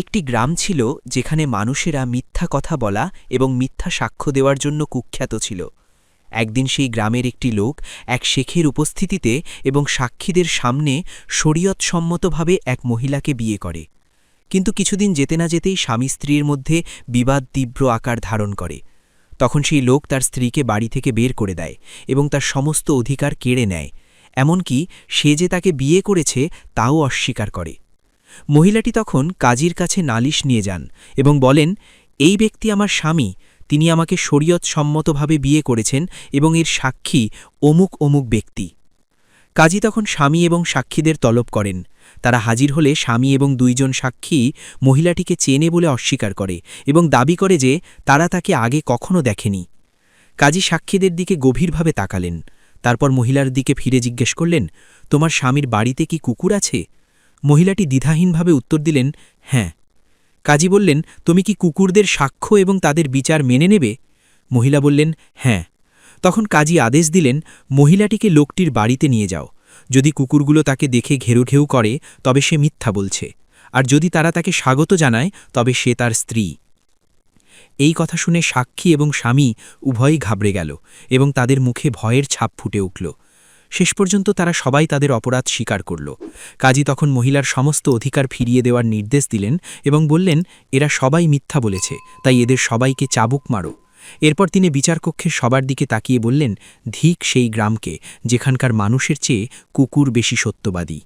একটি গ্রাম ছিল যেখানে মানুষেরা মিথ্যা কথা বলা এবং মিথ্যা সাক্ষ্য দেওয়ার জন্য কুখ্যাত ছিল। একদিন সেই গ্রামের একটি লোক এক শেখের উপস্থিতিতে এবং সাক্ষীদের সামনে শরীয়তসম্মতভাবে এক মহিলাকে বিয়ে করে। কিন্তু কিছুদিন যেতে না যেতেই স্বামী স্ত্রীর মধ্যে বিবাদ তীব্র আকার ধারণ করে। তখন সেই লোক তার স্ত্রীকে বাড়ি থেকে বের করে দেয় এবং তার সমস্ত অধিকার কেড়ে নেয়, এমনকি সে যে তাকে বিয়ে করেছে তাও অস্বীকার করে। মহিলাটি তখন কাজীর কাছে নালিশ নিয়ে যান এবং বলেন, এই ব্যক্তি আমার স্বামী, তিনি আমাকে শরীয়তসম্মতভাবে বিয়ে করেছেন এবং এর সাক্ষী অমুক অমুক ব্যক্তি। কাজী তখন স্বামী এবং সাক্ষীদের তলব করেন। তারা হাজির হলে স্বামী এবং দুইজন সাক্ষী মহিলাটিকে চেনে বলে অস্বীকার করে এবং দাবি করে যে তারা তাকে আগে কখনো দেখেনি। কাজী সাক্ষীদের দিকে গভীরভাবে তাকালেন, তারপর মহিলার দিকে ফিরে জিজ্ঞেস করলেন, তোমার স্বামীর বাড়িতে কি কুকুর আছে? মহিলাটি দ্বিধাহীনভাবে উত্তর দিলেন, হ্যাঁ। কাজী বললেন, তুমি কি কুকুরদের সাক্ষ্য এবং তাদের বিচার মেনে নেবে? মহিলা বললেন, হ্যাঁ। তখন কাজী আদেশ দিলেন, মহিলাটিকে লোকটির বাড়িতে নিয়ে যাও। যদি কুকুরগুলো তাকে দেখে ঘেউ করে তবে সে মিথ্যা বলছে, আর যদি তারা তাকে স্বাগত জানায় তবে সে তার স্ত্রী। এই কথা শুনে সাক্ষী এবং স্বামী উভয়ই ঘাবড়ে গেল এবং তাদের মুখে ভয়ের ছাপ ফুটে উঠল। শেষ পর্যন্ত তারা সবাই তাদের অপরাধ স্বীকার করল। কাজী তখন মহিলার সমস্ত অধিকার ফিরিয়ে দেওয়ার নির্দেশ দিলেন এবং বললেন, এরা সবাই মিথ্যা বলেছে, তাই এদের সবাইকে চাবুক মারো। এরপর তিনি বিচারকক্ষের সবার দিকে তাকিয়ে বললেন, ধিক সেই গ্রামকে যেখানকার মানুষের চেয়ে কুকুর বেশি সত্যবাদী।